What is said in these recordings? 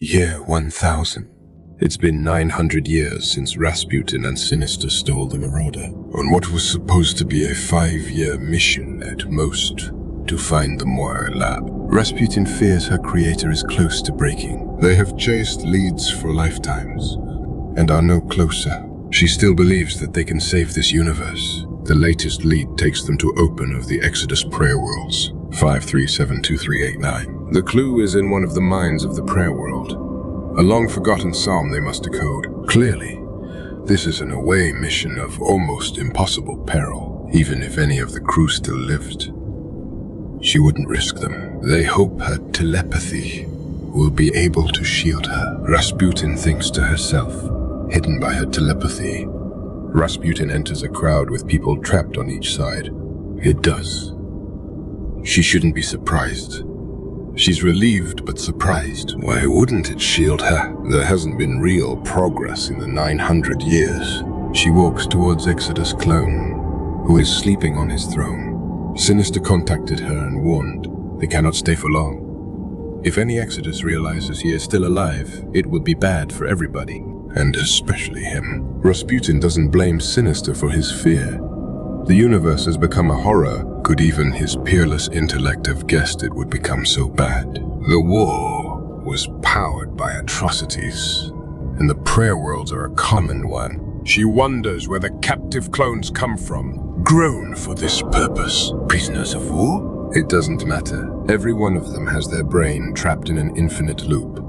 Year 1000. It's been 900 years since Rasputin and Sinister stole the Marauder, on what was supposed to be a 5-year mission at most, to find the Moira lab. Rasputin fears her creator is close to breaking. They have chased leads for lifetimes, and are no closer. She still believes that they can save this universe. The latest lead takes them to open of the Exodus Prayerworlds, 5372389. The clue is in one of the minds of the prayer world, a long-forgotten psalm they must decode. Clearly, this is an away mission of almost impossible peril. Even if any of the crew still lived, she wouldn't risk them. They hope her telepathy will be able to shield her. Rasputin thinks to herself, hidden by her telepathy. Rasputin enters a crowd with people trapped on each side. It does. She shouldn't be surprised. She's relieved but surprised. Why wouldn't it shield her? There hasn't been real progress in the 900 years. She walks towards Exodus' clone, who is sleeping on his throne. Sinister contacted her and warned they cannot stay for long. If any Exodus realizes he is still alive, it would be bad for everybody, and especially him. Rasputin doesn't blame Sinister for his fear. The universe has become a horror. Could even his peerless intellect have guessed it would become so bad? The war was powered by atrocities, and the prayer worlds are a common one. She wonders where the captive clones come from, grown for this purpose. Prisoners of war? It doesn't matter. Every one of them has their brain trapped in an infinite loop,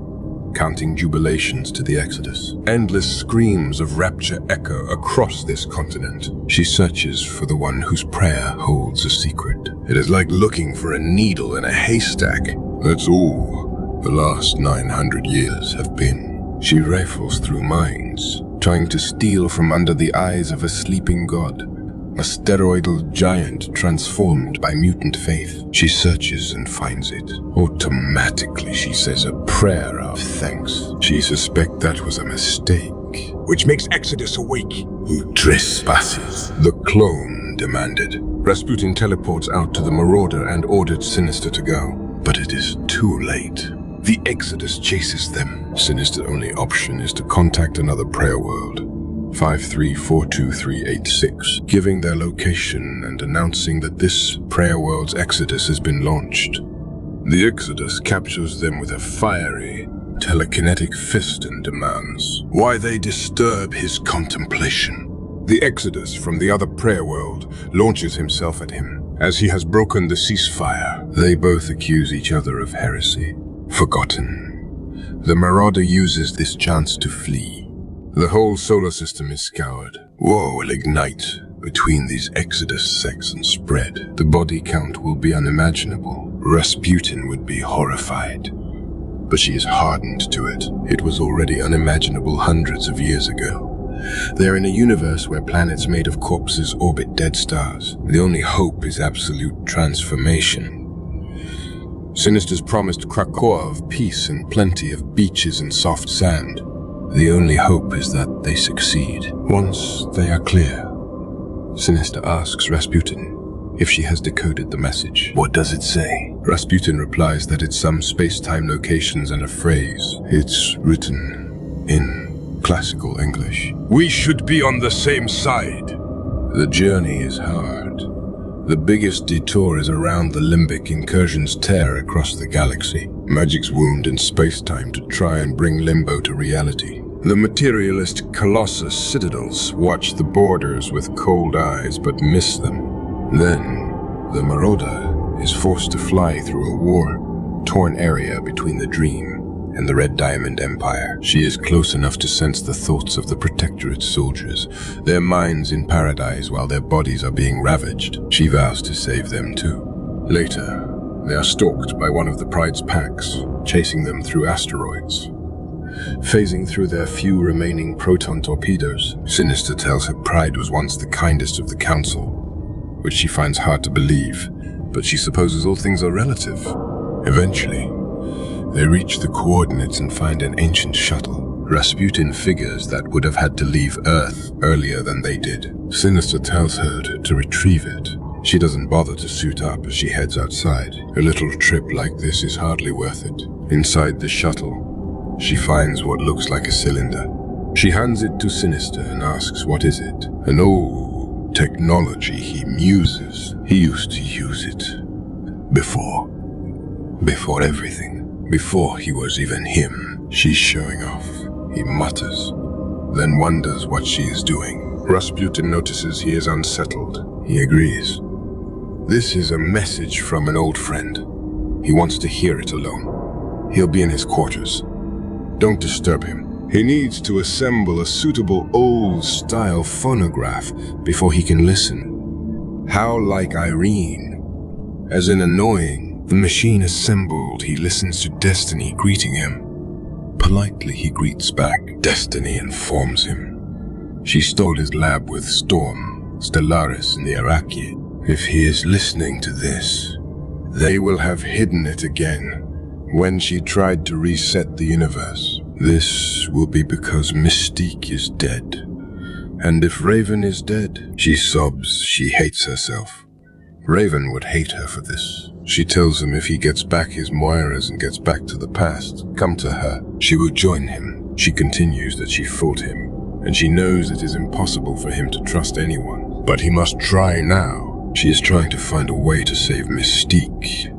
counting jubilations to the Exodus. Endless screams of rapture echo across this continent. She searches for the one whose prayer holds a secret. It is like looking for a needle in a haystack. That's all the last 900 years have been. She rifles through minds, trying to steal from under the eyes of a sleeping god, a steroidal giant transformed by mutant faith. She searches and finds it. Automatically, she says a prayer of thanks. She suspects that was a mistake, which makes Exodus awake. Who trespasses? The clone demanded. Rasputin teleports out to the Marauder and ordered Sinister to go. But it is too late. The Exodus chases them. Sinister's only option is to contact another prayer world, 5342386, giving their location and announcing that this prayer world's Exodus has been launched. The Exodus captures them with a fiery, telekinetic fist and demands why they disturb his contemplation. The Exodus from the other prayer world launches himself at him, as he has broken the ceasefire. They both accuse each other of heresy. Forgotten. The Marauder uses this chance to flee. The whole solar system is scoured. War will ignite between these Exodus sects and spread. The body count will be unimaginable. Rasputin would be horrified, but she is hardened to it. It was already unimaginable hundreds of years ago. They are in a universe where planets made of corpses orbit dead stars. The only hope is absolute transformation. Sinister's promised Krakoa of peace and plenty of beaches and soft sand. The only hope is that they succeed. Once they are clear, Sinister asks Rasputin if she has decoded the message. What does it say? Rasputin replies that it's some space-time locations and a phrase. It's written in classical English. We should be on the same side. The journey is hard. The biggest detour is around the limbic incursions tear across the galaxy. Magic's wound in space-time to try and bring Limbo to reality. The materialist Colossus citadels watch the borders with cold eyes but miss them. Then, the Marauder is forced to fly through a war-torn area between the Dream and the Red Diamond Empire. She is close enough to sense the thoughts of the Protectorate soldiers, their minds in paradise while their bodies are being ravaged. She vows to save them too. Later, they are stalked by one of the Pride's packs, chasing them through asteroids. Phasing through their few remaining proton torpedoes, Sinister tells her Pride was once the kindest of the Council, which she finds hard to believe, but she supposes all things are relative. Eventually, they reach the coordinates and find an ancient shuttle. Rasputin figures that would have had to leave Earth earlier than they did. Sinister tells her to retrieve it. She doesn't bother to suit up as she heads outside. A little trip like this is hardly worth it. Inside the shuttle, She finds what looks like a cylinder. She hands it to Sinister and asks what is it. An old technology, he muses. He used to use it before. Before everything. Before he was even him. She's showing off. He mutters, then wonders what she is doing. Rasputin notices he is unsettled. He agrees. This is a message from an old friend. He wants to hear it alone. He'll be in his quarters. Don't disturb him. He needs to assemble a suitable old-style phonograph before he can listen. How like Irene. As in annoying, the machine assembled, he listens to Destiny greeting him. Politely he greets back. Destiny informs him. She stole his lab with Storm, Stellaris, and the Arachid. If he is listening to this, they will have hidden it again when she tried to reset the universe. This will be because Mystique is dead. And if Raven is dead, she sobs. She hates herself. Raven would hate her for this. She tells him if he gets back his Moiras and gets back to the past, come to her. She will join him. She continues that she fought him, and she knows it is impossible for him to trust anyone. But he must try now. She is trying to find a way to save Mystique.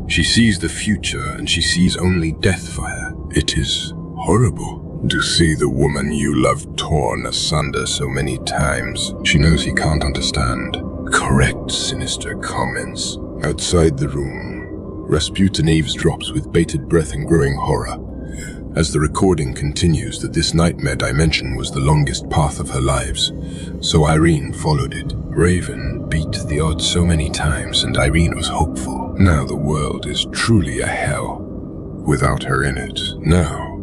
She sees the future, and she sees only death for her. It is horrible to see the woman you love torn asunder so many times. She knows he can't understand. Correct, Sinister comments. Outside the room, Rasputin eavesdrops with bated breath and growing horror, as the recording continues that this nightmare dimension was the longest path of her lives, so Irene followed it. Raven beat the odds so many times, and Irene was hopeful. Now the world is truly a hell, without her in it. Now,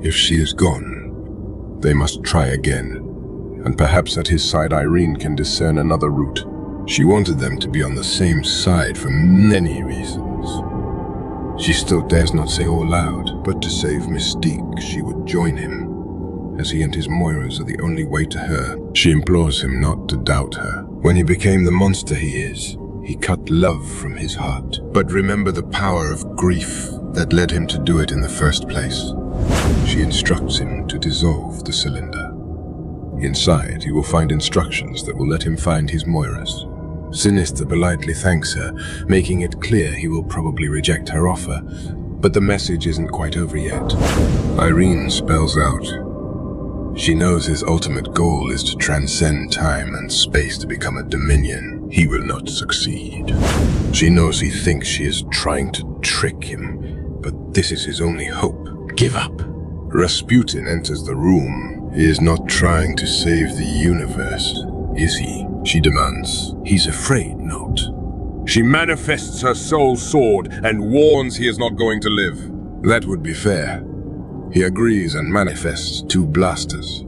if she is gone, they must try again, and perhaps at his side Irene can discern another route. She wanted them to be on the same side for many reasons. She still dares not say all loud, but to save Mystique, she would join him, as he and his Moiras are the only way to her. She implores him not to doubt her. When he became the monster he is, he cut love from his heart. But remember the power of grief that led him to do it in the first place. She instructs him to dissolve the cylinder. Inside, he will find instructions that will let him find his Moiras. Sinister politely thanks her, making it clear he will probably reject her offer, but the message isn't quite over yet. Irene spells out. She knows his ultimate goal is to transcend time and space to become a dominion. He will not succeed. She knows he thinks she is trying to trick him, but this is his only hope. Give up. Rasputin enters the room. He is not trying to save the universe, is he? She demands. He's afraid not. She manifests her soul sword and warns he is not going to live. That would be fair. He agrees and manifests 2 blasters.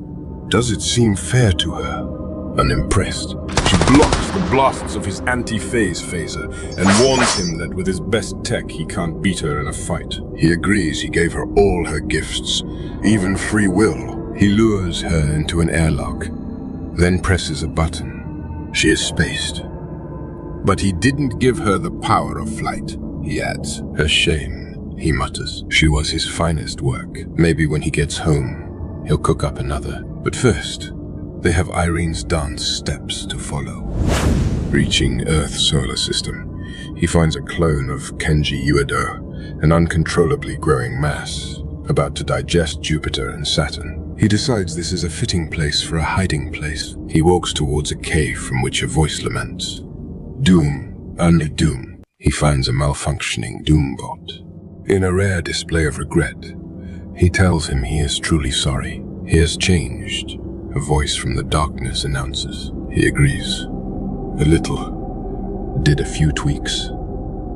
Does it seem fair to her? Unimpressed, she blocks the blasts of his anti-phase phaser and warns him that with his best tech he can't beat her in a fight. He agrees he gave her all her gifts, even free will. He lures her into an airlock, then presses a button. She is spaced. But he didn't give her the power of flight, he adds. Her shame, he mutters. She was his finest work. Maybe when he gets home, he'll cook up another. But first, they have Irene's dance steps to follow. Reaching Earth's solar system, he finds a clone of Kenji Uedo, an uncontrollably growing mass, about to digest Jupiter and Saturn. He decides this is a fitting place for a hiding place. He walks towards a cave from which a voice laments. Doom, only doom. He finds a malfunctioning Doombot. In a rare display of regret, he tells him he is truly sorry. He has changed, a voice from the darkness announces. He agrees. A little. Did a few tweaks.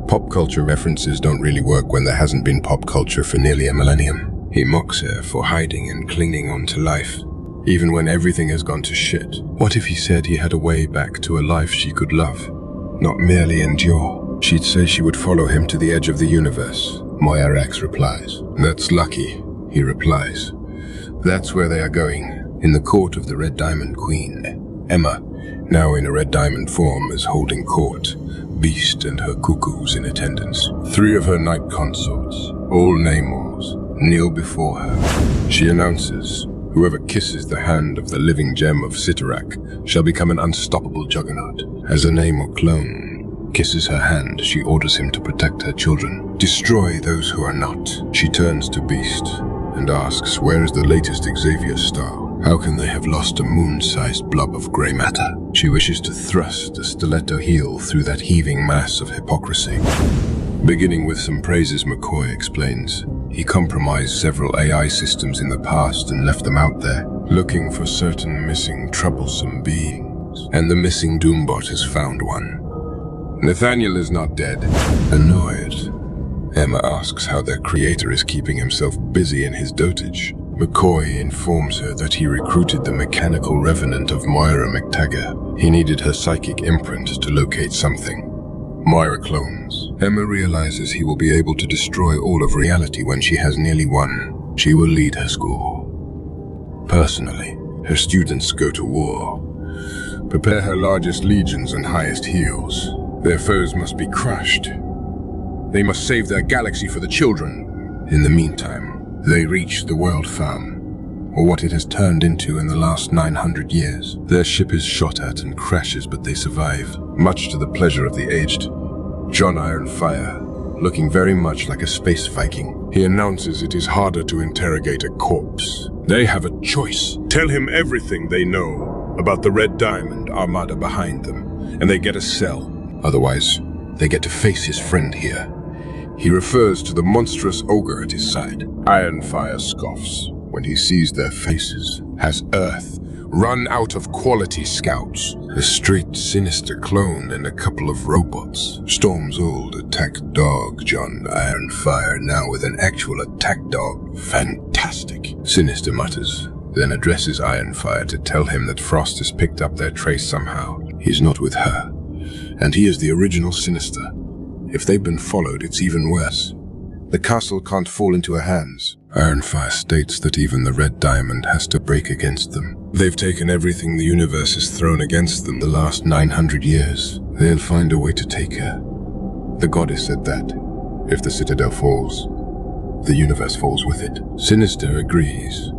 Pop culture references don't really work when there hasn't been pop culture for nearly a millennium. He mocks her for hiding and clinging on to life, even when everything has gone to shit. What if he said he had a way back to a life she could love, not merely endure? She'd say she would follow him to the edge of the universe. Moira X replies. That's lucky, he replies. That's where they are going, in the court of the Red Diamond Queen. Emma, now in a Red Diamond form, is holding court, Beast and her cuckoos in attendance. 3 of her knight consorts, all Namors. kneel before her. She announces, whoever kisses the hand of the living gem of Sitarak shall become an unstoppable juggernaut. As a name or clone kisses her hand, she orders him to protect her children. Destroy those who are not. She turns to Beast and asks, where is the latest Xavier star? How can they have lost a moon-sized blob of grey matter? She wishes to thrust a stiletto heel through that heaving mass of hypocrisy. Beginning with some praises, McCoy explains, he compromised several AI systems in the past and left them out there, looking for certain missing troublesome beings. And the missing Doombot has found one. Nathaniel is not dead. Annoyed, Emma asks how their creator is keeping himself busy in his dotage. McCoy informs her that he recruited the mechanical revenant of Moira McTaggart. He needed her psychic imprint to locate something. Moira clones. Emma realizes he will be able to destroy all of reality when she has nearly won. She will lead her school. Personally, her students go to war. Prepare her largest legions and highest heels. Their foes must be crushed. They must save their galaxy for the children. In the meantime, they reach the world farm, or what it has turned into in the last 900 years. Their ship is shot at and crashes, but they survive, much to the pleasure of the aged Jon Ironfire, looking very much like a space Viking. He announces it is harder to interrogate a corpse. They have a choice. Tell him everything they know about the Red Diamond Armada behind them, and they get a cell. Otherwise, they get to face his friend here. He refers to the monstrous ogre at his side. Ironfire scoffs when he sees their faces. Has Earth run out of quality scouts? A straight Sinister clone and a couple of robots. Storm's old attack dog, Jon Ironfire, now with an actual attack dog. Fantastic, Sinister mutters, then addresses Ironfire to tell him that Frost has picked up their trace somehow. He's not with her, and he is the original Sinister. If they've been followed, it's even worse. The castle can't fall into her hands. Ironfire states that even the Red Diamond has to break against them. They've taken everything the universe has thrown against them the last 900 years. They'll find a way to take her. The goddess said that, if the Citadel falls, the universe falls with it. Sinister agrees,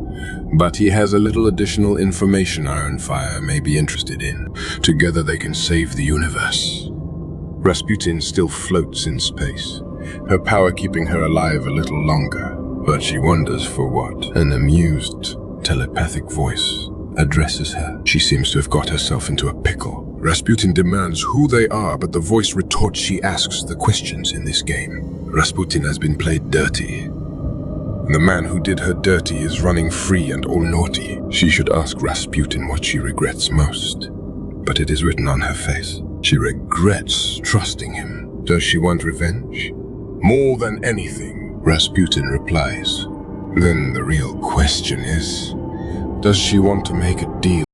but he has a little additional information Ironfire may be interested in. Together they can save the universe. Rasputin still floats in space, her power keeping her alive a little longer, but she wonders for what. An amused, telepathic voice addresses her. She seems to have got herself into a pickle. Rasputin demands who they are, but the voice retorts she asks the questions in this game. Rasputin has been played dirty. The man who did her dirty is running free and all naughty. She should ask Rasputin what she regrets most, but it is written on her face. She regrets trusting him. Does she want revenge? More than anything, Rasputin replies. Then the real question is, does she want to make a deal